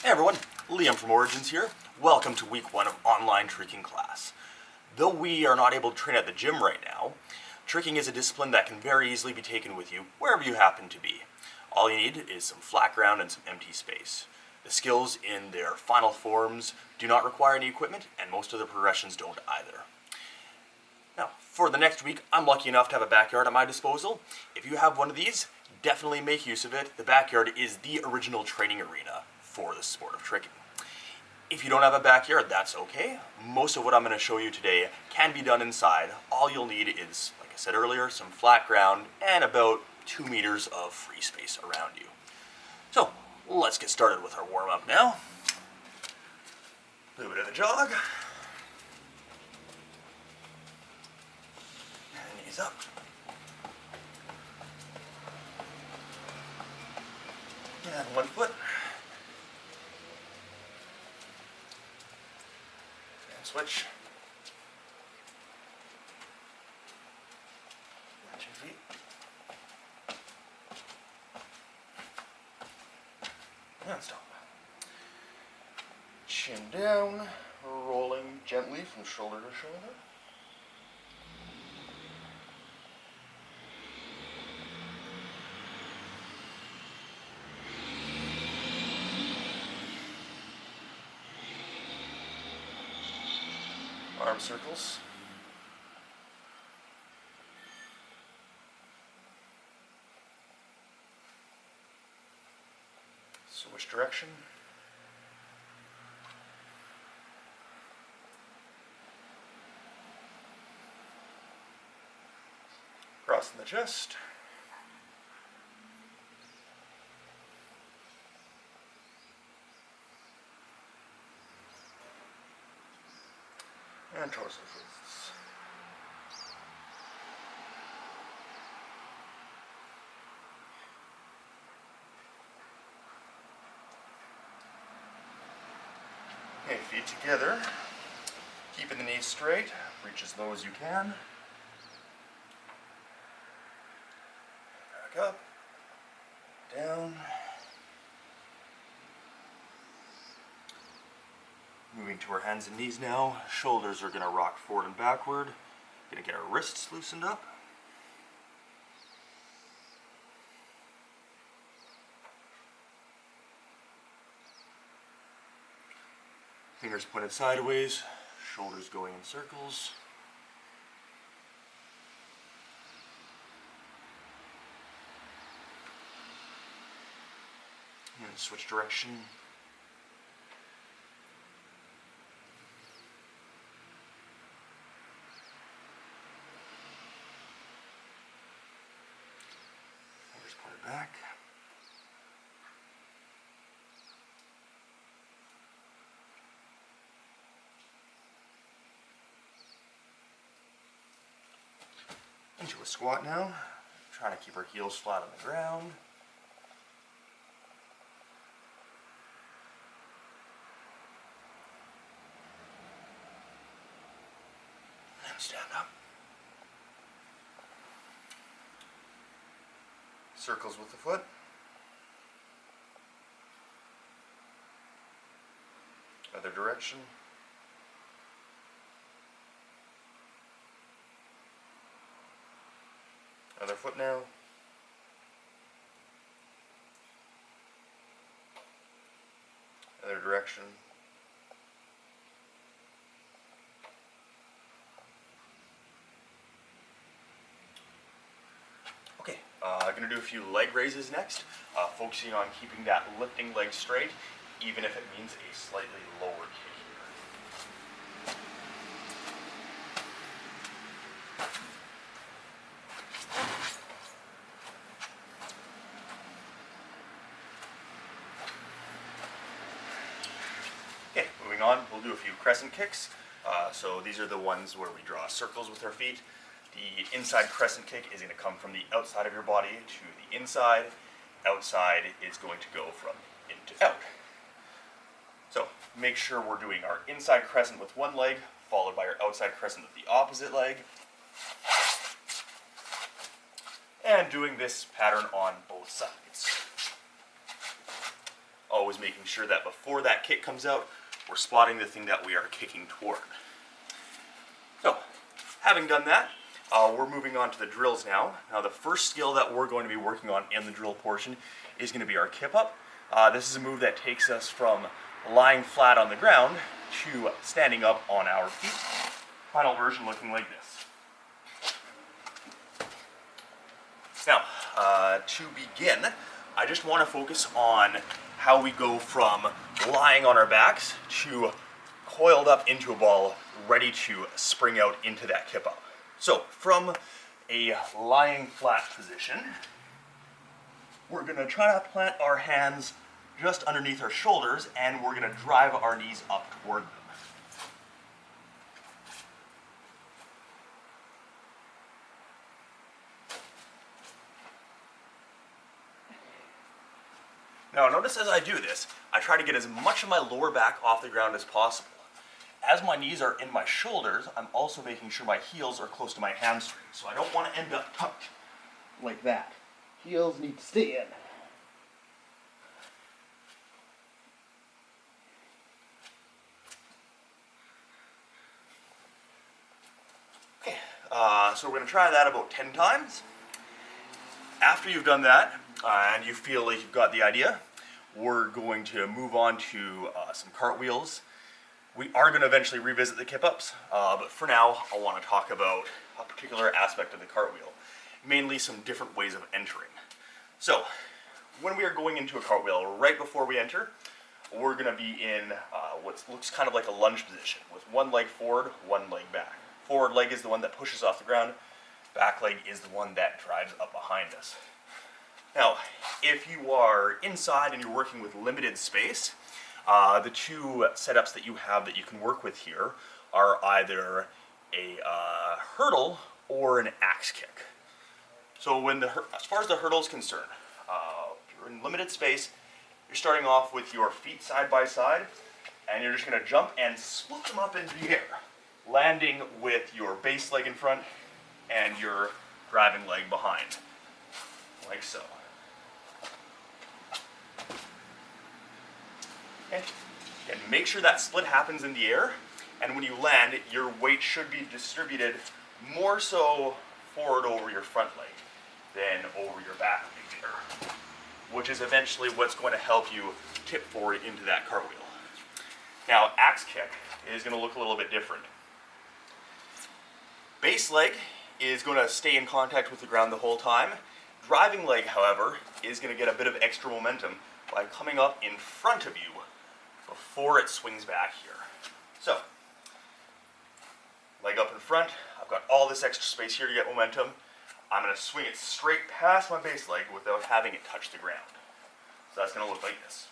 Hey everyone, Liam from Origins here. Welcome to week 1 of online tricking class. Though we are not able to train at the gym right now, tricking is a discipline that can very easily be taken with you wherever you happen to be. All you need is some flat ground and some empty space. The skills in their final forms do not require any equipment, and most of the progressions don't either. Now, for the next week, I'm lucky enough to have a backyard at my disposal. If you have one of these, definitely make use of it. The backyard is the original training arena for the sport of tricking. If you don't have a backyard, that's okay. Most of what I'm going to show you today can be done inside. All you'll need is, like I said earlier, some flat ground and about 2 meters of free space around you. So, let's get started with our warm-up now. A little bit of the jog. And knees up. And one foot. And switch. And 2 feet. And stop. Chin down, rolling gently from shoulder to shoulder. Arm circles. Switch direction. Crossing the chest. And torso twists. Okay, feet together. Keeping the knees straight. Reach as low as you can. Back up. Down. Moving to our hands and knees now. Shoulders are going to rock forward and backward. Going to get our wrists loosened up. Fingers pointed sideways. Shoulders going in circles. And switch direction. Back. Into a squat now. Trying to keep our heels flat on the ground. And stand up. Circles with the foot. Other direction. Other foot now. Other direction. Okay, I'm going to do a few leg raises next, focusing on keeping that lifting leg straight, even if it means a slightly lower kick here. Okay, moving on, we'll do a few crescent kicks. So these are the ones where we draw circles with our feet. The inside crescent kick is going to come from the outside of your body to the inside. Outside is going to go from in to out. So make sure we're doing our inside crescent with one leg, followed by our outside crescent with the opposite leg. And doing this pattern on both sides. always making sure that before that kick comes out, we're spotting the thing that we are kicking toward. So, having done that, we're moving on to the drills now. Now the first skill that we're going to be working on in the drill portion is going to be our kip-up. This is a move that takes us from lying flat on the ground to standing up on our feet. Final version looking like this. Now, to begin, I just want to focus on how we go from lying on our backs to coiled up into a ball, ready to spring out into that kip-up. So, from a lying flat position, we're going to try to plant our hands just underneath our shoulders, and we're going to drive our knees up toward them. Now notice as I do this, I try to get as much of my lower back off the ground as possible. As my knees are in my shoulders, I'm also making sure my heels are close to my hamstrings, so I don't want to end up tucked like that. Heels need to stay in. Okay, so we're going to try that about 10 times. After you've done that, and you feel like you've got the idea, we're going to move on to some cartwheels. We are going to eventually revisit the kip-ups, but for now I want to talk about a particular aspect of the cartwheel, mainly some different ways of entering. So, when we are going into a cartwheel, right before we enter, we're going to be in what looks kind of like a lunge position, with one leg forward, one leg back. Forward leg is the one that pushes off the ground, back leg is the one that drives up behind us. Now, if you are inside and you're working with limited space, the two setups that you have that you can work with here are either a hurdle or an axe kick. So as far as the hurdle is concerned, if you're in limited space, you're starting off with your feet side by side, and you're just going to jump and split them up into the air, landing with your base leg in front and your driving leg behind, like so. Okay. And make sure that split happens in the air, and when you land, your weight should be distributed more so forward over your front leg than over your back leg there, which is eventually what's going to help you tip forward into that cartwheel. Now, axe kick is going to look a little bit different. Base leg is going to stay in contact with the ground the whole time. Driving leg, however, is going to get a bit of extra momentum by coming up in front of you before it swings back here. So, leg up in front, I've got all this extra space here to get momentum. I'm going to swing it straight past my base leg without having it touch the ground. So that's going to look like this.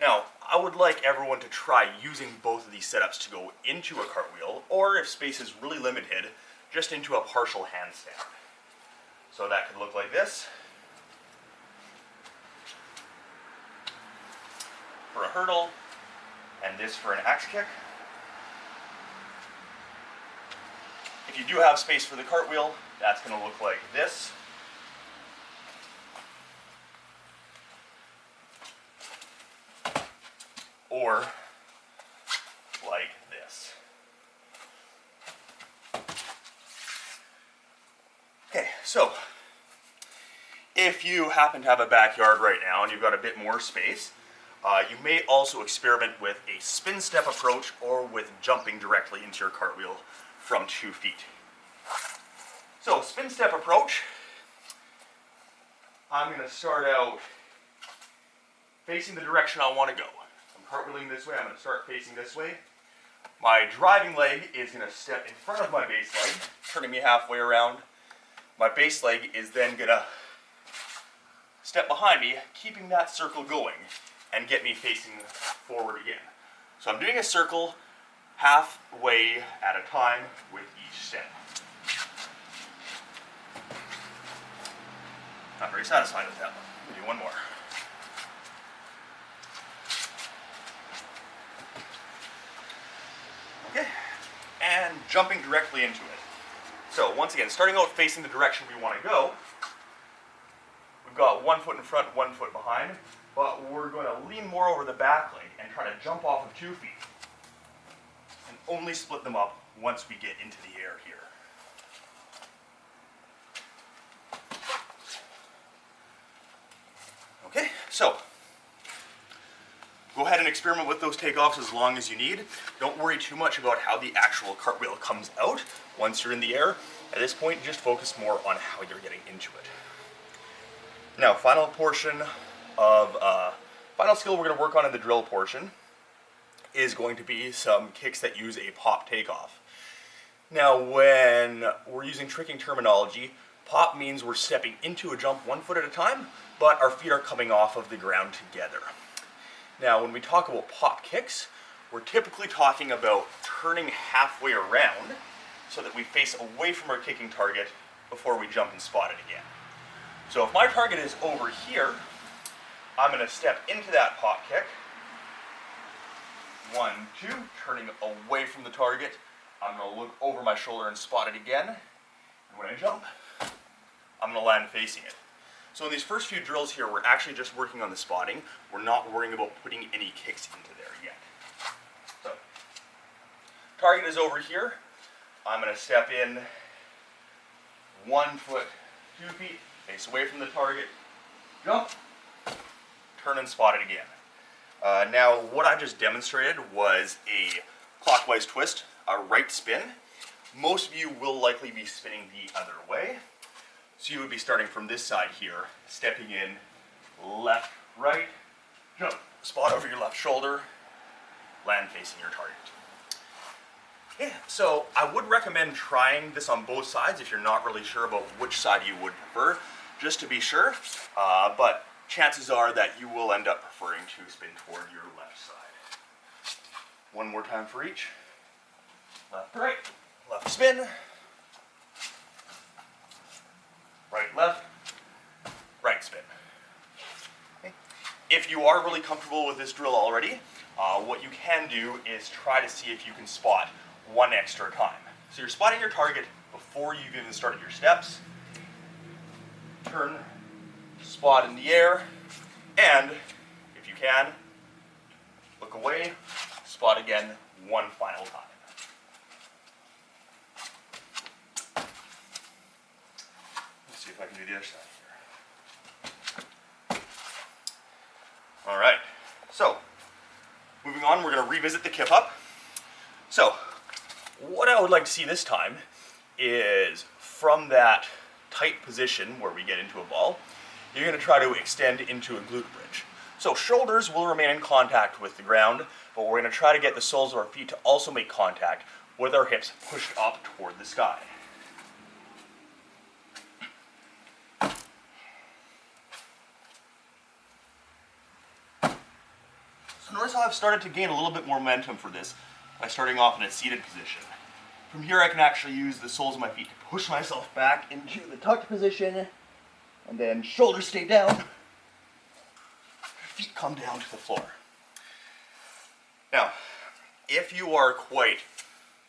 Now, I would like everyone to try using both of these setups to go into a cartwheel, or if space is really limited, just into a partial handstand. So that could look like this. For a hurdle, and this for an axe kick. If you do have space for the cartwheel, that's going to look like this. Or like this. Okay, so if you happen to have a backyard right now and you've got a bit more space, you may also experiment with a spin step approach or with jumping directly into your cartwheel from 2 feet. So, spin step approach, I'm going to start out facing the direction I want to go. I'm cartwheeling this way, I'm going to start facing this way. My driving leg is going to step in front of my base leg, turning me halfway around. My base leg is then going to step behind me, keeping that circle going, and get me facing forward again. So I'm doing a circle halfway at a time with each step. Not very satisfied with that one. We'll do one more. Okay, and jumping directly into it. So once again, starting out facing the direction we want to go, we've got 1 foot in front, 1 foot behind, but we're going to lean more over the back leg and try to jump off of 2 feet. And only split them up once we get into the air here. Okay, so go ahead and experiment with those takeoffs as long as you need. Don't worry too much about how the actual cartwheel comes out once you're in the air. At this point, just focus more on how you're getting into it. Now, final skill we're going to work on in the drill portion is going to be some kicks that use a pop takeoff. Now, when we're using tricking terminology, pop means we're stepping into a jump 1 foot at a time, but our feet are coming off of the ground together. Now, when we talk about pop kicks, we're typically talking about turning halfway around so that we face away from our kicking target before we jump and spot it again. So if my target is over here, I'm going to step into that pop kick. 1, 2, turning away from the target. I'm going to look over my shoulder and spot it again. And when I jump, I'm going to land facing it. So in these first few drills here, we're actually just working on the spotting. We're not worrying about putting any kicks into there yet. So, target is over here. I'm going to step in 1 foot, 2 feet, face away from the target, jump, turn and spot it again. Now, what I just demonstrated was a clockwise twist, a right spin. Most of you will likely be spinning the other way. So you would be starting from this side here, stepping in left, right, jump, spot over your left shoulder, land facing your target. Yeah, so I would recommend trying this on both sides if you're not really sure about which side you would prefer, just to be sure, but chances are that you will end up preferring to spin toward your left side. One more time for each. Left, right, left spin, right, left, right spin. Okay. If you are really comfortable with this drill already, what you can do is try to see if you can spot one extra time. So you're spotting your target before you've even started your steps. Turn, spot in the air, and if you can, look away, spot again one final time. Let's see if I can do the other side here. All right, so moving on, we're going to revisit the kip-up. So what I would like to see this time is from that tight position where we get into a ball, you're going to try to extend into a glute bridge. So shoulders will remain in contact with the ground, but we're going to try to get the soles of our feet to also make contact with our hips pushed up toward the sky. So notice how I've started to gain a little bit more momentum for this by starting off in a seated position. From here I can actually use the soles of my feet to push myself back into the tucked position, and then shoulders stay down, feet come down to the floor. Now, if you are quite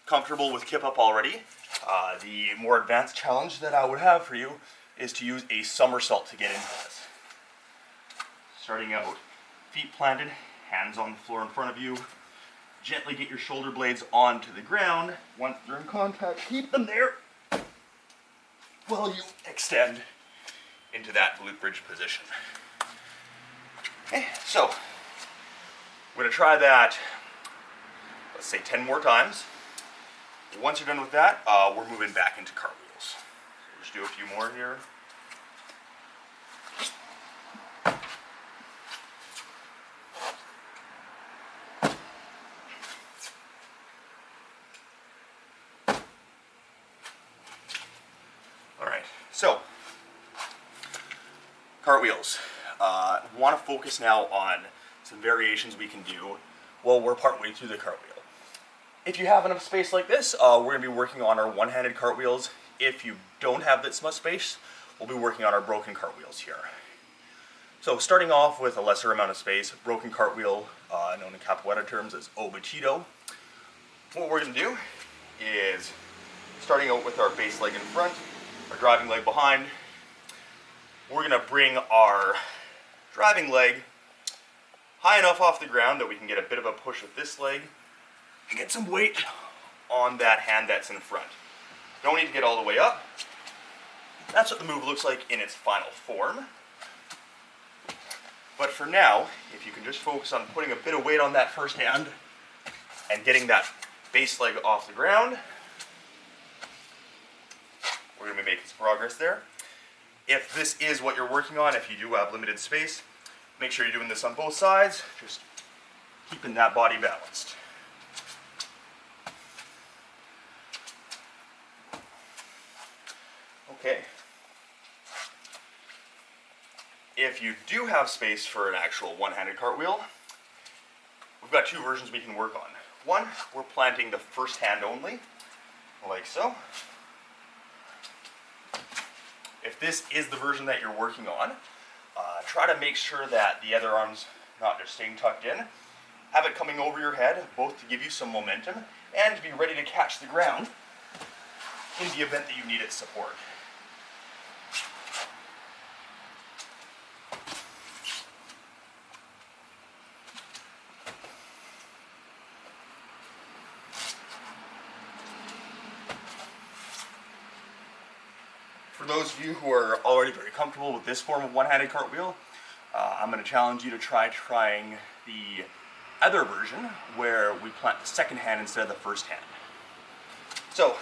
comfortable with kip-up already, the more advanced challenge that I would have for you is to use a somersault to get into this. Starting out, feet planted, hands on the floor in front of you. Gently get your shoulder blades onto the ground. Once they're in contact, keep them there while you extend into that glute bridge position. Okay, so we're going to try that, let's say 10 more times. Once you're done with that, we're moving back into cartwheels. So we'll just do a few more here. So, cartwheels. Want to focus now on some variations we can do while we're partway through the cartwheel. If you have enough space like this, we're going to be working on our one-handed cartwheels. If you don't have this much space, we'll be working on our broken cartwheels here. So starting off with a lesser amount of space, broken cartwheel, known in capoeira terms as o batido. What we're going to do is, starting out with our base leg in front, our driving leg behind. we're going to bring our driving leg high enough off the ground that we can get a bit of a push with this leg and get some weight on that hand that's in front. Don't need to get all the way up. That's what the move looks like in its final form. But for now, if you can just focus on putting a bit of weight on that first hand and getting that base leg off the ground, we're going to be making some progress there. If this is what you're working on, if you do have limited space, make sure you're doing this on both sides, just keeping that body balanced. Okay. If you do have space for an actual one-handed cartwheel, we've got two versions we can work on. One, we're planting the first hand only, like so. If this is the version that you're working on, try to make sure that the other arm's not just staying tucked in. Have it coming over your head, both to give you some momentum and to be ready to catch the ground in the event that you needed support. For those of you who are already very comfortable with this form of one-handed cartwheel, I'm going to challenge you to trying the other version where we plant the second hand instead of the first hand. So,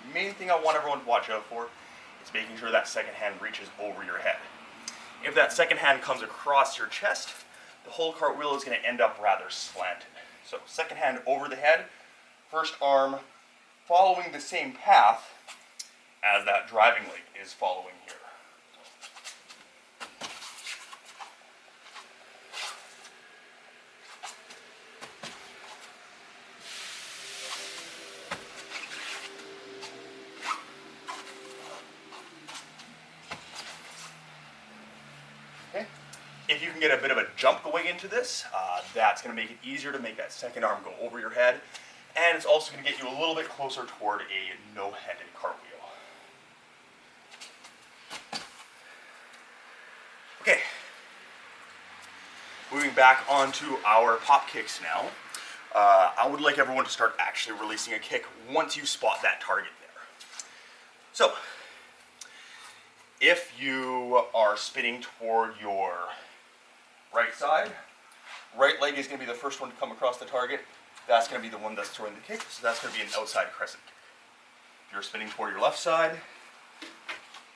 the main thing I want everyone to watch out for is making sure that second hand reaches over your head. If that second hand comes across your chest, the whole cartwheel is going to end up rather slanted. So, second hand over the head, first arm following the same path as that driving leg is following here. Okay. If you can get a bit of a jump going into this, that's going to make it easier to make that second arm go over your head, and it's also going to get you a little bit closer toward a no-handed cartwheel. Okay, moving back onto our pop kicks now. I would like everyone to start actually releasing a kick once you spot that target there. So, if you are spinning toward your right side, right leg is going to be the first one to come across the target. That's going to be the one that's throwing the kick, so that's going to be an outside crescent kick. If you're spinning toward your left side,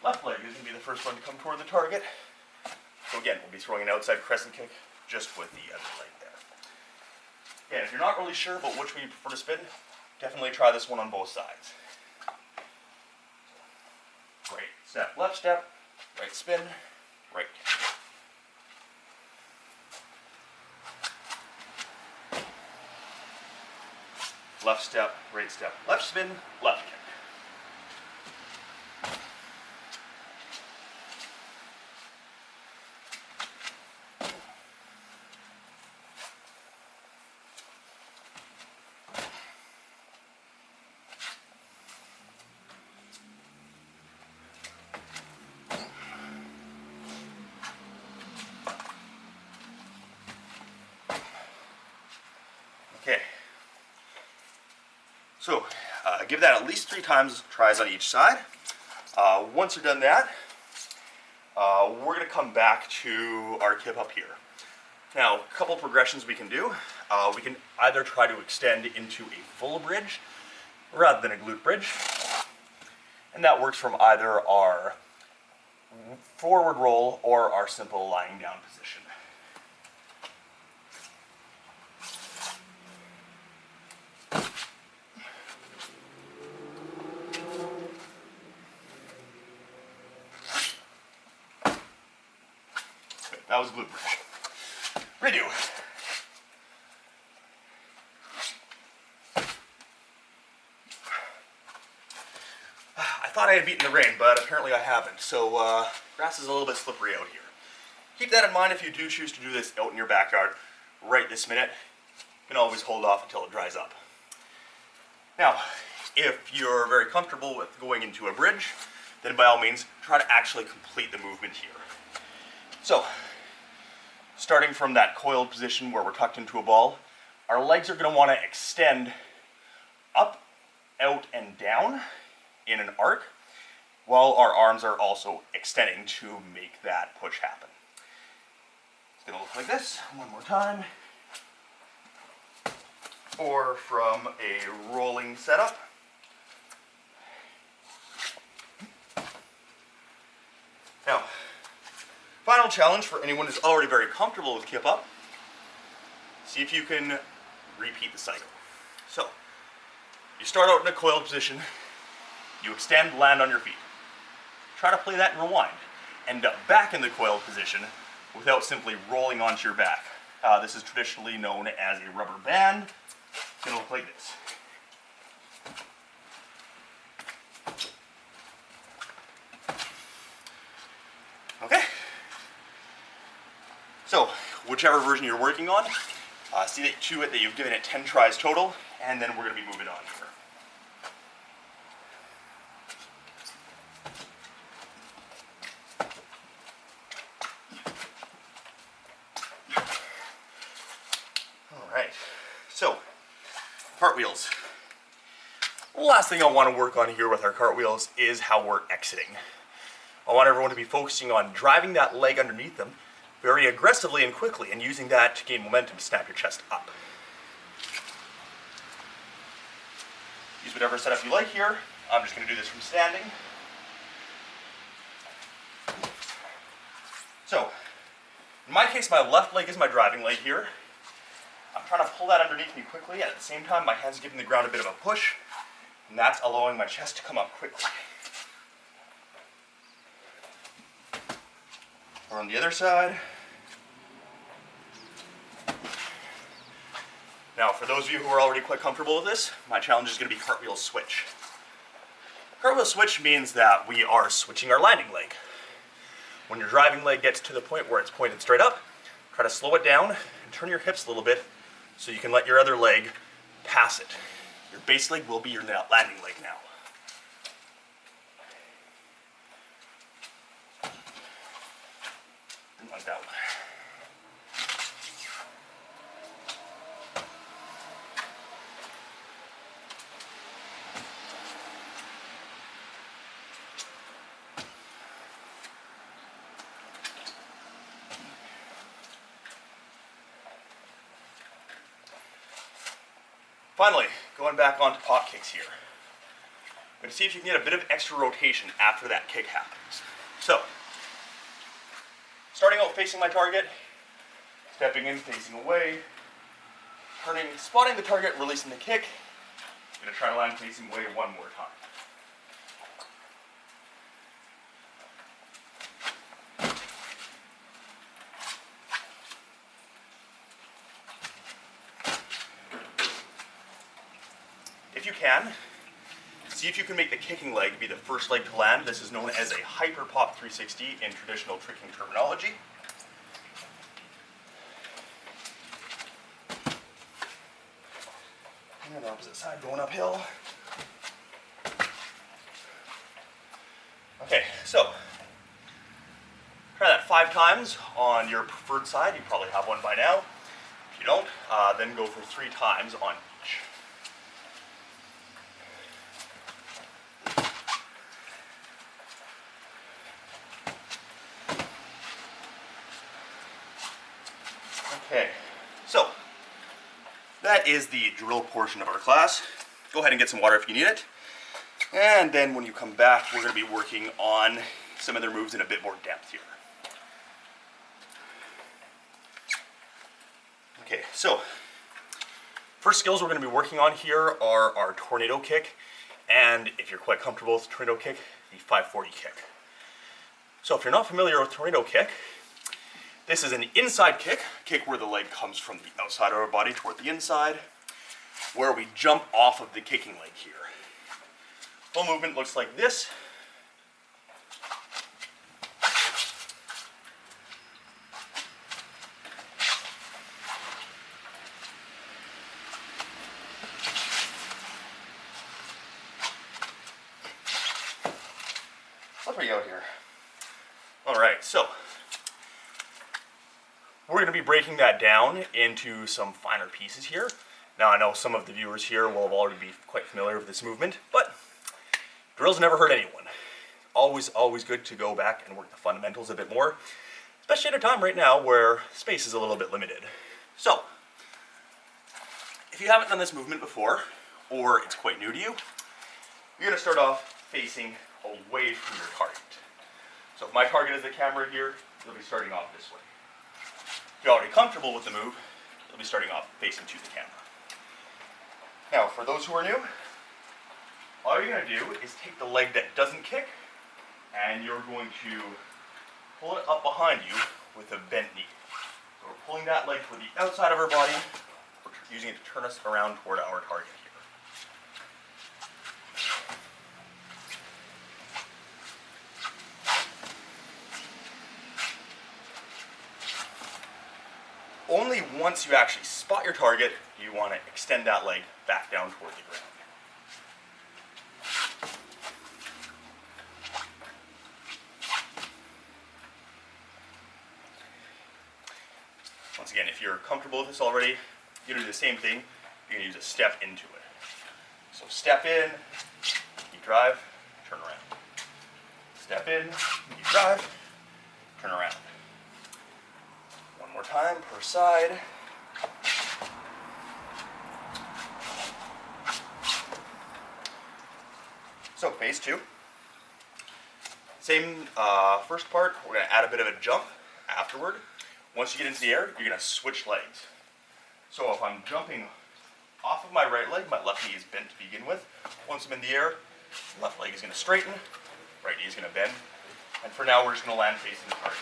left leg is going to be the first one to come toward the target. So again, we'll be throwing an outside crescent kick just with the other leg there. Again, if you're not really sure about which way you prefer to spin, definitely try this one on both sides. Right step, right spin, right kick. Left step, left spin, left kick. Okay, so give that at least 3 tries on each side. Once you're done that, we're going to come back to our kip-up here. Now, a couple progressions we can do. We can either try to extend into a full bridge rather than a glute bridge, and that works from either our forward roll or our simple lying down position. That was glute bridge. Redo. I thought I had beaten the rain, but apparently I haven't. So grass is a little bit slippery out here. Keep that in mind if you do choose to do this out in your backyard right this minute. You can always hold off until it dries up. Now, if you're very comfortable with going into a bridge, then by all means, try to actually complete the movement here. So, starting from that coiled position where we're tucked into a ball, our legs are going to want to extend up, out, and down in an arc, while our arms are also extending to make that push happen. It's going to look like this one more time. Or from a rolling setup. Now, final challenge for anyone who's already very comfortable with kip-up. See if you can repeat the cycle. So, you start out in a coiled position, you extend, land on your feet. Try to play that and rewind. End up back in the coiled position without simply rolling onto your back. This is traditionally known as a rubber band. It's going to look like this. Okay. So, whichever version you're working on, see that you've given it 10 tries total, and then we're going to be moving on here. Alright, so, cartwheels. The last thing I want to work on here with our cartwheels is how we're exiting. I want everyone to be focusing on driving that leg underneath them very aggressively and quickly, and using that to gain momentum to snap your chest up. Use whatever setup you like here. I'm just going to do this from standing. So, in my case, my left leg is my driving leg here. I'm trying to pull that underneath me quickly, and at the same time my hands are giving the ground a bit of a push, and that's allowing my chest to come up quickly. Or on the other side. Now, for those of you who are already quite comfortable with this, my challenge is going to be cartwheel switch. Cartwheel switch means that we are switching our landing leg. When your driving leg gets to the point where it's pointed straight up, try to slow it down and turn your hips a little bit so you can let your other leg pass it. Your base leg will be your landing leg now. Like that one. Finally, going back onto pop kicks here. I'm going to see if you can get a bit of extra rotation after that kick happens. So, starting out facing my target, stepping in, facing away, turning, spotting the target, releasing the kick. I'm going to try to land facing away one more time. If you can, see if you can make the kicking leg be the first leg to land. This is known as a hyper pop 360 in traditional tricking terminology. And the opposite side going uphill. Okay, so try that 5 times on your preferred side. You probably have one by now. If you don't, then go for 3 times on each. Okay, so that is the drill portion of our class. Go ahead and get some water if you need it. And then when you come back, we're going to be working on some other moves in a bit more depth here. Okay, so first skills we're going to be working on here are our tornado kick, and if you're quite comfortable with the tornado kick, the 540 kick. So if you're not familiar with tornado kick, this is an inside kick where the leg comes from the outside of our body toward the inside, where we jump off of the kicking leg here. Full movement looks like this. pretty out here. Alright, so we're going to be breaking that down into some finer pieces here. Now I know some of the viewers here will already be quite familiar with this movement, but drills never hurt anyone. Always good to go back and work the fundamentals a bit more, especially at a time right now where space is a little bit limited. So, if you haven't done this movement before, or it's quite new to you, you're going to start off facing away from your target. So if my target is the camera here, you'll be starting off this way. If you're already comfortable with the move, you'll be starting off facing to the camera. Now, for those who are new, all you're going to do is take the leg that doesn't kick, and you're going to pull it up behind you with a bent knee. So we're pulling that leg toward the outside of our body, we're using it to turn us around toward our target here. Only once you actually spot your target do you want to extend that leg back down toward the ground. Once again, if you're comfortable with this already, you do the same thing. You're going to use a step into it. So step in, you drive, turn around. Step in, you drive, turn around. One more time per side. So phase two. Same first part, we're going to add a bit of a jump afterward. Once you get into the air, you're going to switch legs. So if I'm jumping off of my right leg, my left knee is bent to begin with. Once I'm in the air, left leg is going to straighten, right knee is going to bend. And for now, we're just going to land facing the target.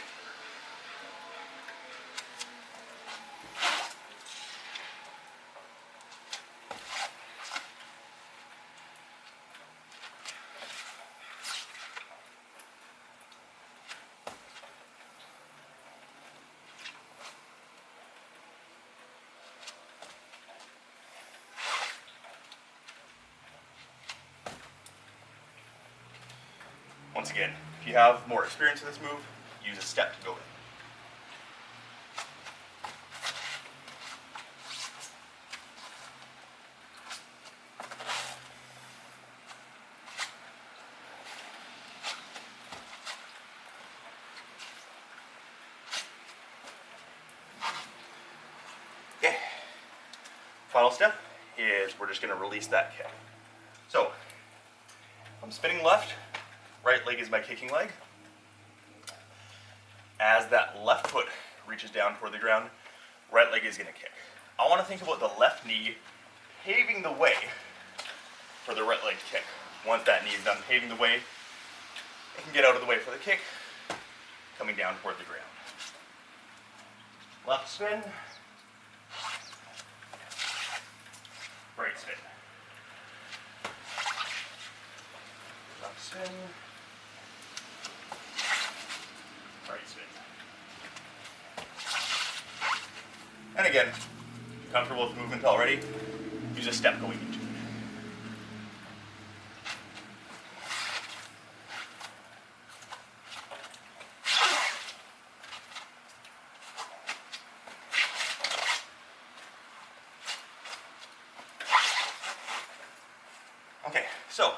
Once again, if you have more experience in this move, use a step to go in. Okay. Final step is we're just going to release that kick. So, I'm spinning left. Right leg is my kicking leg. As that left foot reaches down toward the ground, right leg is going to kick. I want to think about the left knee paving the way for the right leg kick. Once that knee is done paving the way, it can get out of the way for the kick, coming down toward the ground. Left spin, right spin. Left spin, right spin. And again, if you're comfortable with the movement already, use a step going into it. Okay, so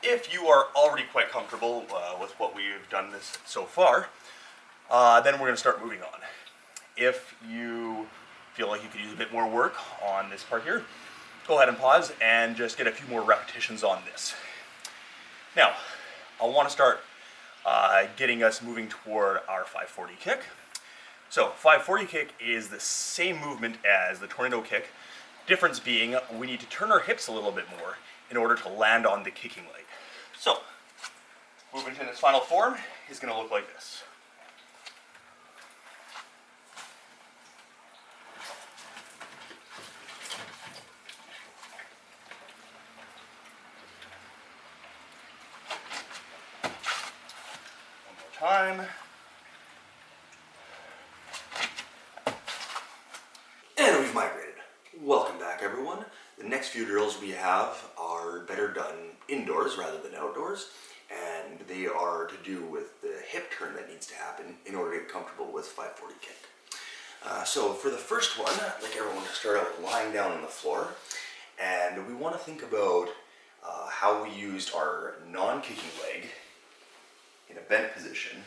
if you are already quite comfortable with what we've done this so far, then we're going to start moving on. If you feel like you could use a bit more work on this part here, go ahead and pause and just get a few more repetitions on this. Now, I want to start getting us moving toward our 540 kick. So 540 kick is the same movement as the tornado kick. Difference being we need to turn our hips a little bit more in order to land on the kicking leg. So, movement in its final form is going to look like this. One more time. And we've migrated. Welcome back, everyone. The next few drills we have are better done indoors rather than outdoors, and and they are to do with the hip turn that needs to happen in order to get comfortable with 540 kick. So for the first one, I'd like everyone to start out lying down on the floor, and we want to think about how we used our non-kicking leg in a bent position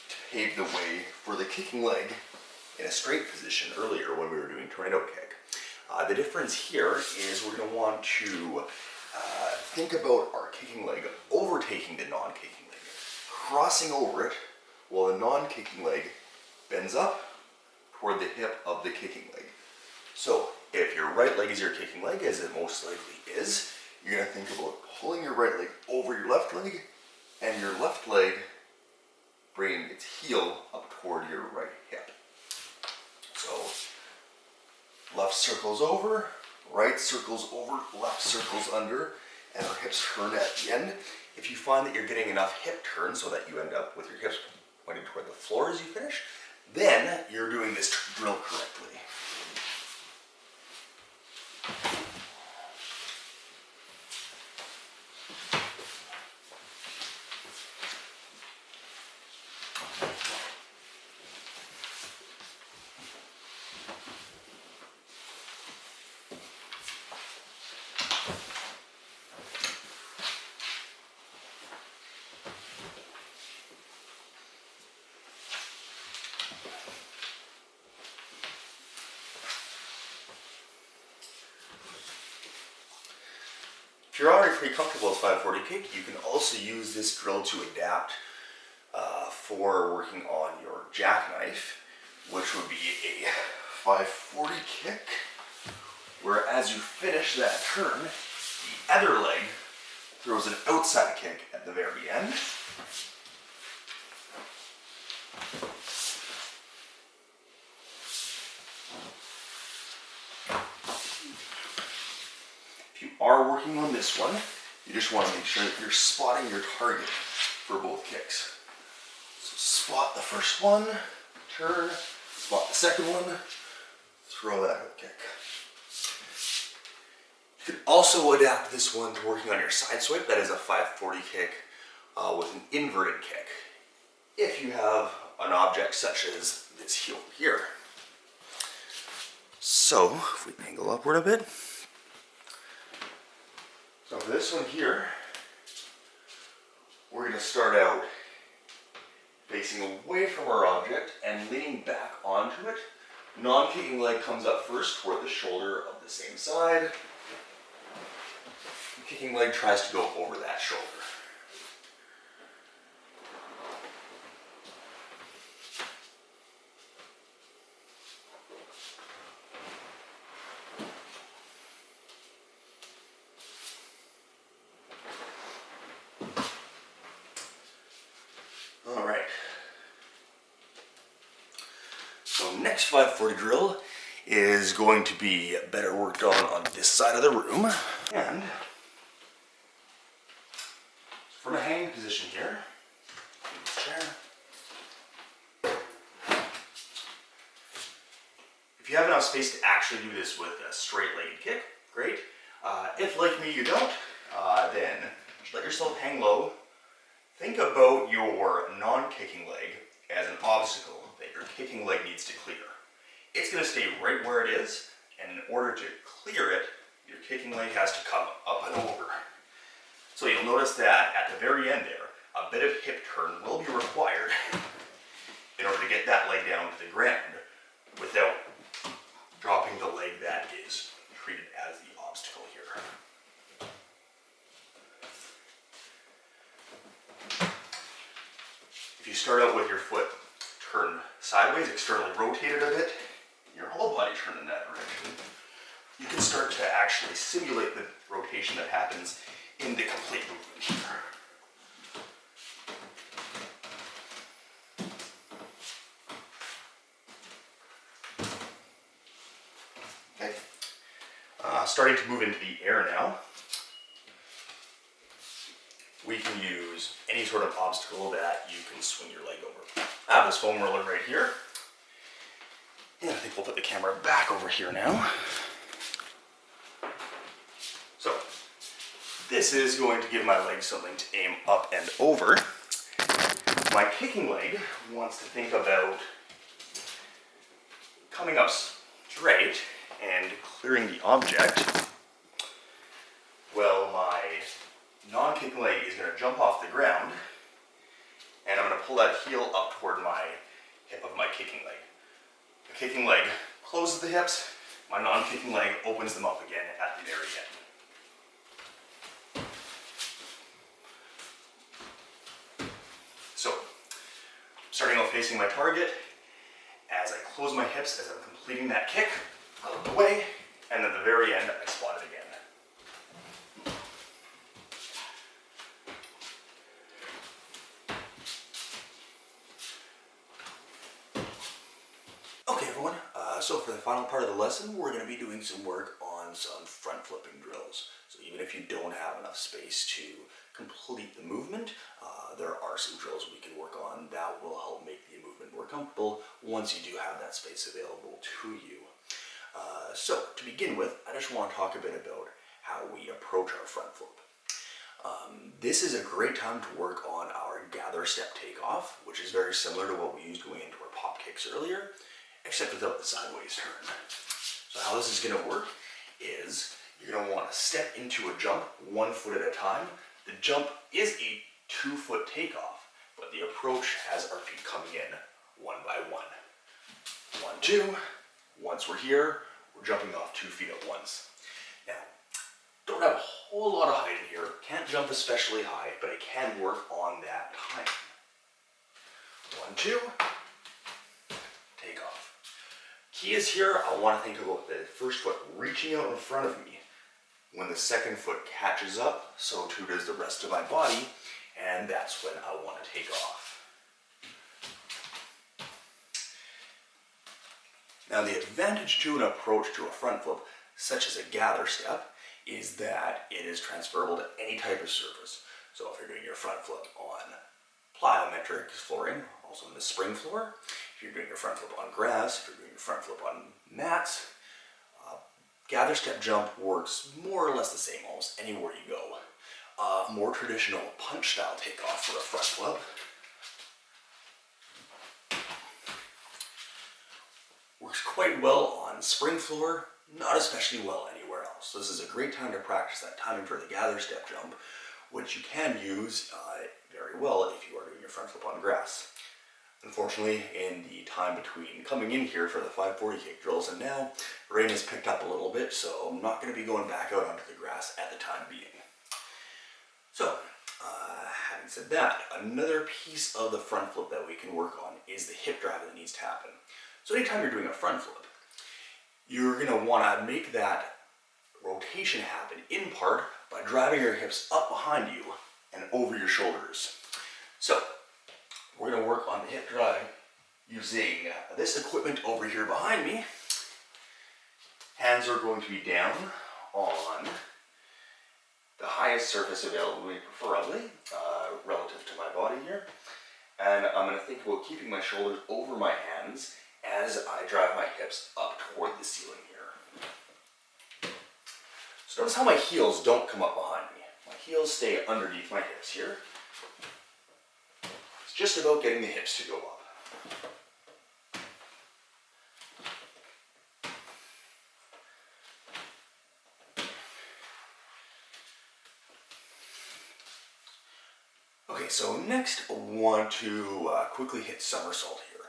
to pave the way for the kicking leg in a straight position earlier when we were doing tornado kick. The difference here is we're going to want to think about our kicking leg overtaking the non-kicking leg, crossing over it while the non-kicking leg bends up toward the hip of the kicking leg. So if your right leg is your kicking leg, as it most likely is, you're going to think about pulling your right leg over your left leg and your left leg bringing its heel up toward your right hip. So left circles over, right circles over, left circles under, and our hips turn at the end. If you find that you're getting enough hip turn so that you end up with your hips pointing toward the floor as you finish, then you're doing this drill correctly. If you're already pretty comfortable with 540 kick, you can also use this drill to adapt for working on your jackknife, which would be a 540 kick, where as you finish that turn, the other leg throws an outside kick at the very end. Are working on this one, you just want to make sure that you're spotting your target for both kicks. So spot the first one, turn, spot the second one, throw that hook kick. You can also adapt this one to working on your side swipe. That is a 540 kick with an inverted kick, if you have an object such as this heel here. So if we angle upward a bit. So for this one here, we're going to start out facing away from our object and leaning back onto it. Non-kicking leg comes up first toward the shoulder of the same side. The kicking leg tries to go over that shoulder. Next 540 drill is going to be better worked on this side of the room. And from a hanging position here, chair. If you have enough space to actually do this with a straight-legged kick, great. If, like me, you don't, then just let yourself hang low. Think about your non-kicking leg as an obstacle that your kicking leg needs to clear. It's going to stay right where it is, and in order to clear it, your kicking leg has to come up and over. So you'll notice that at the very end there, a bit of hip turn will be required in order to get that leg down to the ground without dropping the leg that is treated as the obstacle here. If you start out with your foot turned sideways, externally rotated a bit, your whole body turned in that direction, you can start to actually simulate the rotation that happens in the complete movement here. Okay, starting to move into the air now. We can use any sort of obstacle that you can swing your leg over. I have this foam roller right here. And I think we'll put the camera back over here now. So, This is going to give my leg something to aim up and over. My kicking leg wants to think about coming up straight and clearing the object. Well, my non-kicking leg is going to jump off the ground, and I'm going to pull that heel up toward my hip of my kicking leg. The kicking leg closes the hips, my non-kicking leg opens them up again at the very end. So, starting out facing my target, as I close my hips as I'm completing that kick, out of the way, and at the very end, I spot it again. Okay everyone, so for the final part of the lesson, we're going to be doing some work on some front flipping drills. So even if you don't have enough space to complete the movement, there are some drills we can work on that will help make the movement more comfortable once you do have that space available to you. So to begin with, I just want to talk a bit about how we approach our front flip. This is a great time to work on our gather step takeoff, which is very similar to what we used going into our pop kicks earlier, except without the sideways turn. So how this is going to work is you're going to want to step into a jump 1 foot at a time. The jump is a 2-foot takeoff, but the approach has our feet coming in one by one. 1, 2. Once we're here, we're jumping off 2 feet at once. Now, don't have a whole lot of height in here. Can't jump especially high, but I can work on that time. 1, 2. Take off. Key is here, I want to think about the first foot reaching out in front of me. When the second foot catches up, so too does the rest of my body, and that's when I want to take off. Now the advantage to an approach to a front flip, such as a gather step, is that it is transferable to any type of surface. So if you're doing your front flip on plyometric flooring, also on the spring floor, if you're doing your front flip on grass, if you're doing your front flip on mats, gather step jump works more or less the same almost anywhere you go. More traditional punch style takeoff for a front flip. Works quite well on spring floor, not especially well anywhere else. So this is a great time to practice that timing for the gather step jump, which you can use very well if you are doing your front flip on grass. Unfortunately, in the time between coming in here for the 540 kick drills and now, rain has picked up a little bit, so I'm not going to be going back out onto the grass at the time being. So, having said that, another piece of the front flip that we can work on is the hip drive that needs to happen. So anytime you're doing a front flip, you're going to want to make that rotation happen in part by driving your hips up behind you and over your shoulders. So, we're going to work on the hip drive using this equipment over here behind me. Hands are going to be down on the highest surface available to me, preferably, relative to my body here. And I'm going to think about keeping my shoulders over my hands as I drive my hips up toward the ceiling here. So notice how my heels don't come up behind me. My heels stay underneath my hips here. It's just about getting the hips to go up. Okay, so next I want to quickly hit somersault here.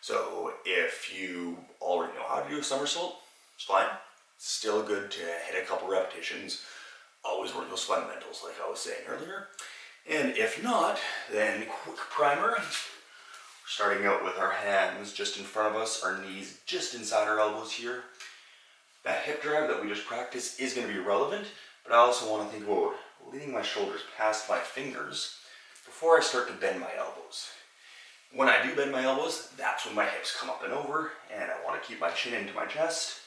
So if you already know how to do a somersault, it's fine. Still good to hit a couple repetitions. Always work those fundamentals like I was saying earlier. And if not, then quick primer. We're starting out with our hands just in front of us, our knees just inside our elbows here. That hip drive that we just practiced is going to be relevant, but I also want to think about leaning my shoulders past my fingers before I start to bend my elbows. When I do bend my elbows, that's when my hips come up and over, and I want to keep my chin into my chest.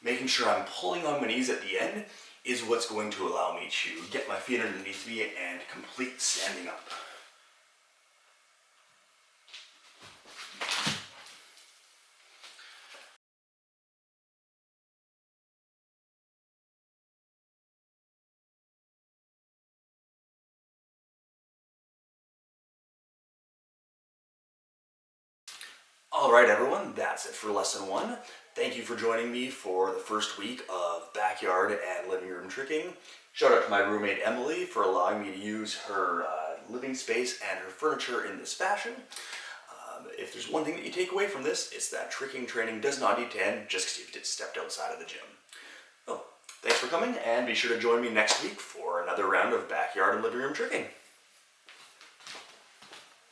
Making sure I'm pulling on my knees at the end is what's going to allow me to get my feet underneath me and complete standing up. Alright everyone, that's it for lesson 1. Thank you for joining me for the first week of backyard and living room tricking. Shout out to my roommate Emily for allowing me to use her living space and her furniture in this fashion. If there's one thing that you take away from this, it's that tricking training does not need to end just because you've stepped outside of the gym. Oh, thanks for coming, and be sure to join me next week for another round of backyard and living room tricking.